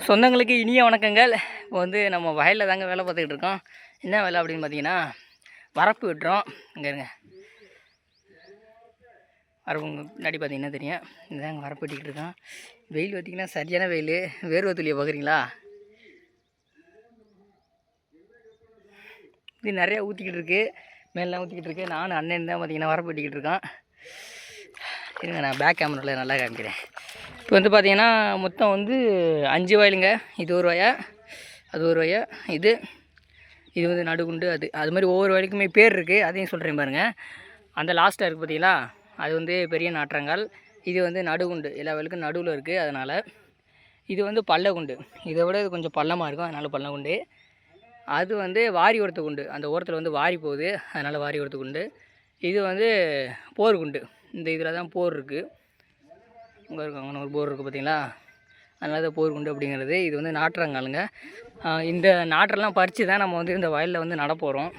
சொந்தங்களுக்கு இனிய வணக்கங்கள். இப்போ வந்து நம்ம வயலில் தாங்க வேலை பார்த்துக்கிட்டு இருக்கோம். என்ன வேலை அப்படின்னு பார்த்தீங்கன்னா, வரப்பு விட்டுறோம். இங்கே இருங்க, வரப்பு முன்னாடி பார்த்தீங்கன்னா தெரியும். இதுதாங்க வரப்பு வெட்டிக்கிட்டு இருக்கோம். வெயில் பார்த்திங்கன்னா சரியான வெயில். வேர்வை துளியை பார்க்குறீங்களா? இது நிறையா ஊற்றிக்கிட்டு இருக்குது, மேலாம் ஊற்றிக்கிட்டு இருக்குது. நானும் அண்ணன் தான் பார்த்திங்கன்னா வரப்பு வெட்டிக்கிட்டு இருக்கோம். இருங்க, நான் பேக் கேமராவில் நல்லா காமிக்கிறேன். இப்போ வந்து பார்த்திங்கன்னா மொத்தம் வந்து 5 வயலுங்க. இது ஒரு வயா, அது ஒரு வயா, இது வந்து நடுகுண்டு. அது மாதிரி ஒவ்வொரு வயலுக்குமே பேர் இருக்குது, அதையும் சொல்கிறேன் பாருங்கள். அந்த லாஸ்ட்டாக இருக்குது பார்த்தீங்களா, அது வந்து பெரிய நாற்றங்கால். இது வந்து நடுகுண்டு, எல்லா வயலுக்கும் நடுவில் இருக்குது. அதனால் இது வந்து பள்ளக்குண்டு. இதை விட இது கொஞ்சம் பள்ளமாக இருக்கும், அதனால் பள்ளக்குண்டு. அது வந்து வாரி ஓரத்து குண்டு, அந்த ஓரத்தில் வந்து வாரி போகுது, அதனால் வாரி ஓரத்து குண்டு. இது வந்து போர் குண்டு. இந்த இதில் தான் போர் இருக்குது. இங்கே இருக்காங்க ஒரு போர் இருக்குது பார்த்தீங்களா, அதனால தான் போர் குண்டு அப்படிங்கிறது. இது வந்து நாட்டுறாங்காலுங்க. இந்த நாற்றெல்லாம் பறித்து தான் நம்ம வந்து இந்த வயலில் வந்து நட போகிறோம்.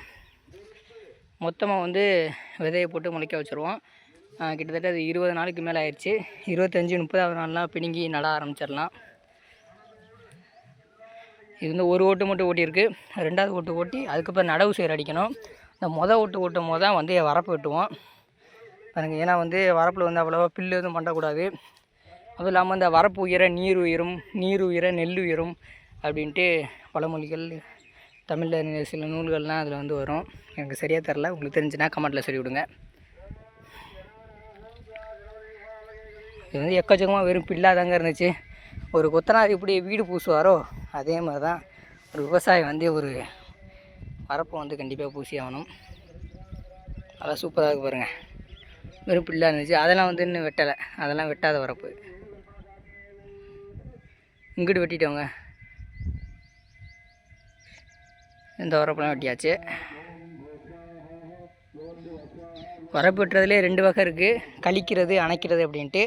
மொத்தமாக வந்து விதையை போட்டு முளைக்க வச்சுருவோம். கிட்டத்தட்ட அது 20 நாளைக்கு மேலே ஆயிடுச்சு. 25-30வது நாள்லாம் பிடுங்கி நட ஆரம்பிச்சிடலாம். இது வந்து ஒரு ஓட்டு மட்டும் ஓட்டியிருக்கு. 2வது ஓட்டு ஓட்டி அதுக்கப்புறம் நடவு சேர் அடிக்கணும். இந்த ஓட்டு ஓட்டும் போது தான் வந்து வரப்பு வெட்டுவோம் பாருங்க. ஏன்னா வந்து வரப்பில் வந்து அவ்வளோவா பில்லு எதுவும் பண்ணக்கூடாது. அதுவும் இல்லாமல் இந்த வரப்பு உயர நீர் உயரும், நீர் உயர நெல் உயரும் அப்படின்ட்டு பழமொழிகள் தமிழில் சில நூல்கள்லாம் அதில் வந்து வரும். எனக்கு சரியாக தெரில, உங்களுக்கு தெரிஞ்சுன்னா கமெண்ட்டில் சொல்லி விடுங்க. இது வந்து எக்கச்சக்கமாக வெறும் பில்லாதாங்க இருந்துச்சு. ஒரு கொத்தனார் இப்படி வீடு பூசுவாரோ அதே மாதிரி தான் ஒரு விவசாயி வந்து ஒரு வரப்பை வந்து கண்டிப்பாக பூசி ஆகணும். அதெல்லாம் சூப்பராக இருக்கு பாருங்கள். வெறும் பில்லாக இருந்துச்சு, அதெல்லாம் வந்து இன்னும் வெட்டலை, அதெல்லாம் வெட்டாத வரப்பு. இங்கிட்டு வெட்டிட்டோங்க, இந்த வரப்பெல்லாம் வெட்டியாச்சு. வரப்பு வெட்டுறதுலேயே 2 வகை இருக்குது, கழிக்கிறது அணைக்கிறது அப்படின்ட்டு.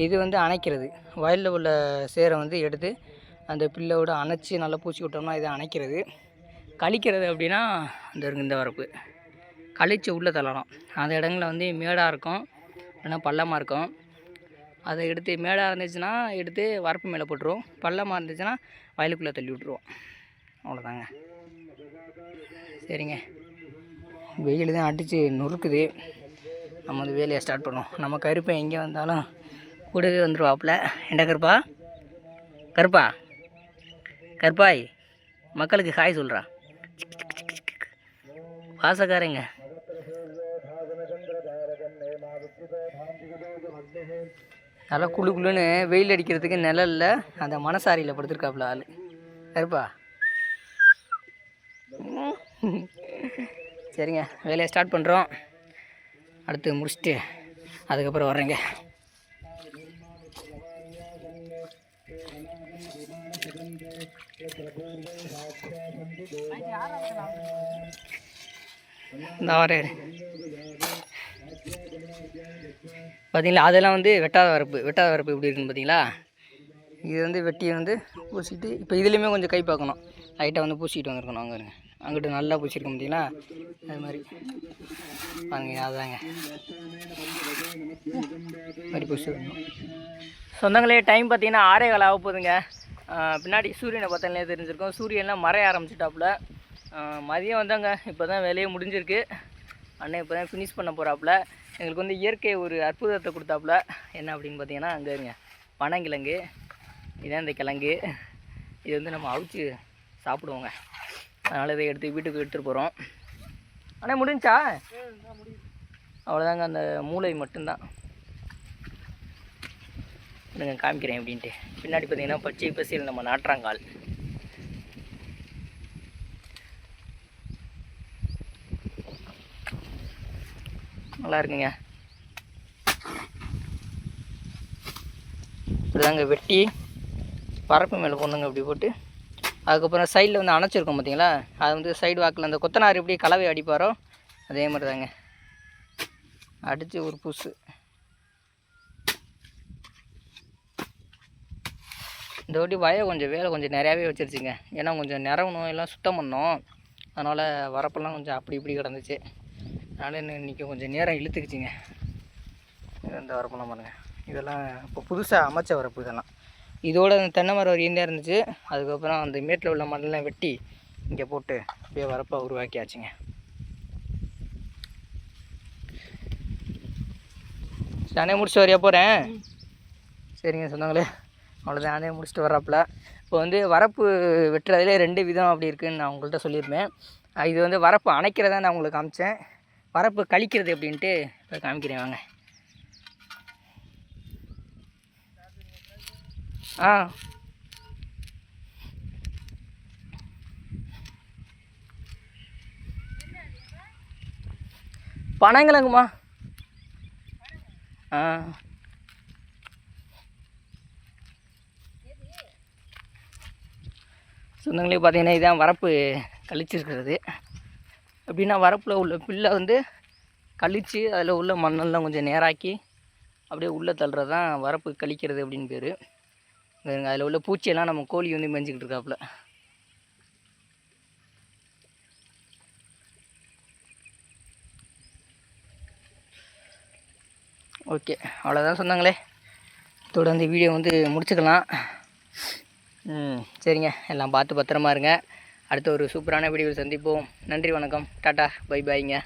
இது வந்து அணைக்கிறது, வயலில் உள்ள சேரை வந்து எடுத்து அந்த பில்லோடு அணைச்சி நல்லா பூச்சி விட்டோம்னா இது அணைக்கிறது. கழிக்கிறது அப்படின்னா இந்த வரப்பு கழித்து உள்ளே தள்ளணும். அந்த இடங்களில் வந்து மேடாக இருக்கும், இல்லைன்னா பள்ளமாக இருக்கும். அதை எடுத்து மேடாக இருந்துச்சுன்னா எடுத்து வரப்பு மேலே போட்டுருவோம், பள்ளமாக இருந்துச்சுன்னா வயலுக்குள்ளே தள்ளி விட்ருவோம். அவ்வளோதாங்க. சரிங்க, வெயில் தான் அடித்து நொறுக்குது. நம்ம வந்து வேலையை ஸ்டார்ட் பண்ணுவோம். நம்ம கருப்பை எங்கே வந்தாலும் கூடவே வந்துடுவாப்புல. என்ன கருப்பா, கருப்பா, கருப்பாய் மக்களுக்கு ஹாய் சொல்கிறா, வாசக்காரங்க. நல்லா குழுன்னு வெயில் அடிக்கிறதுக்கு நிழலில் அந்த மனசாரியில் படுத்துருக்காப்புல ஆள். கருப்பா, சரிங்க, வேலையை ஸ்டார்ட் பண்ணுறோம். அடுத்து முடிச்சுட்டு அதுக்கப்புறம் வர்றேங்க. இந்த வரேன் பார்த்தீங்களா, அதெல்லாம் வந்து வெட்டாத வரப்பு. வெட்டாத வரப்பு எப்படி இருக்குன்னு பார்த்தீங்களா. இது வந்து வெட்டியை வந்து பூசிட்டு இப்போ இதுலேயுமே கொஞ்சம் கை பார்க்கணும், லைட்டாக வந்து பூசிக்கிட்டு வந்துருக்கணும். அங்கே அங்கிட்டு நல்லா பூசிருக்கோம் பார்த்தீங்களா, அது மாதிரி பாருங்க. அதுதாங்க மாதிரி பூசி வரணும். சொந்தங்களே, டைம் பார்த்தீங்கன்னா 6:15 ஆக போகுதுங்க. பின்னாடி சூரியனை பார்த்தாலே தெரிஞ்சிருக்கோம், சூரியன்லாம் மறைய ஆரம்பிச்சிட்டாப்புல. மதியம் வந்தாங்க, இப்போ தான் வேலையே முடிஞ்சிருக்கு. அண்ணன் இப்போ தான் ஃபினிஷ் பண்ண போகிறாப்புல. எங்களுக்கு வந்து இயற்கை ஒரு அற்புதத்தை கொடுத்தாப்புல. என்ன அப்படின்னு பார்த்தீங்கன்னா, அங்கே இருங்க பனங்கிழங்கு, இதுதான் இந்த கிழங்கு. இது வந்து நம்ம அவிச்சு சாப்பிடுவோங்க, அதனால் இதை எடுத்து வீட்டுக்கு எடுத்துகிட்டு போகிறோம். ஆனால் முடிஞ்சா அவ்வளோதாங்க, அந்த மூளை மட்டும்தான். நீங்கள் காமிக்கிறேன் அப்படின்ட்டு. பின்னாடி பார்த்தீங்கன்னா பச்சை பசியில் நம்ம நாற்றாங்கால். நல்லா இருக்குங்க. இப்படிதாங்க வெட்டி வரப்பு மேலே போடணுங்க, அப்படி போட்டு அதுக்கப்புறம் சைடில் வந்து அணைச்சிருக்கோம் பார்த்தீங்களா, அது வந்து சைடு வாக்கில் அந்த கொத்தனார் எப்படி கலவை அடிப்பாரோ அதே மாதிரி தாங்க அடித்து ஒரு பூசு. இந்த வாட்டி வய கொஞ்சம் வேலை கொஞ்சம் நிறையாவே வச்சிருச்சுங்க. ஏன்னா கொஞ்சம் நிறவணும், எல்லாம் சுத்தம் பண்ணோம், அதனால் வரப்பெல்லாம் கொஞ்சம் அப்படி இப்படி கிடந்துச்சு. அதனால் இன்றைக்கி கொஞ்சம் நேரம் இழுத்துக்குச்சிங்க. இந்த வரப்பெல்லாம் பாருங்கள், இதெல்லாம் இப்போ புதுசாக அமைச்ச வரப்பு. இதெல்லாம் இதோட அந்த தென்னை மரம் வரையும் தான் இருந்துச்சு. அதுக்கப்புறம் அந்த மேட்டில் உள்ள மண்ணெல்லாம் வெட்டி இங்கே போட்டு அப்படியே வரப்பாக உருவாக்கியாச்சுங்க. நானே முடிச்சுட்டு வரையா போகிறேன். சரிங்க சொன்னாங்களே, அவ்வளோதான். நானே முடிச்சுட்டு வர்றாப்புல. இப்போ வந்து வரப்பு வெட்டுறதுலே 2 விதம் அப்படி இருக்குதுன்னு நான் உங்கள்கிட்ட சொல்லியிருப்பேன். இது வந்து வரப்பு அணைக்கிறதா நான் உங்களுக்கு காமிச்சேன். வரப்பு கழிக்கிறது அப்படின்ட்டு இப்போ காமிக்கிறேன் வாங்க. பனங்கிழங்குமா? சொந்தங்களே பார்த்தீங்கன்னா இதுதான் வரப்பு கழிச்சிருக்கிறது. அப்படின்னா வரப்பில் உள்ள பில்லை வந்து கழித்து அதில் உள்ள மண்ணெல்லாம் கொஞ்சம் நேராக்கி அப்படியே உள்ளே தள்ளுறது தான் வரப்பு கழிக்கிறது அப்படின்னு பேர். அதில் உள்ள பூச்சியெல்லாம் நம்ம கோழி வந்து மெஞ்சிக்கிட்டு இருக்காப்புல. ஓகே, அவ்வளோதான் சொன்னாங்களே. இதோட அந்த வீடியோ வந்து முடிச்சுக்கலாம். சரிங்க, எல்லாம் பார்த்து பத்திரமா இருங்க. அடுத்த ஒரு சூப்பரான வீடியோவில் சந்திப்போம். நன்றி, வணக்கம், டாட்டா, பை பாய்ங்க.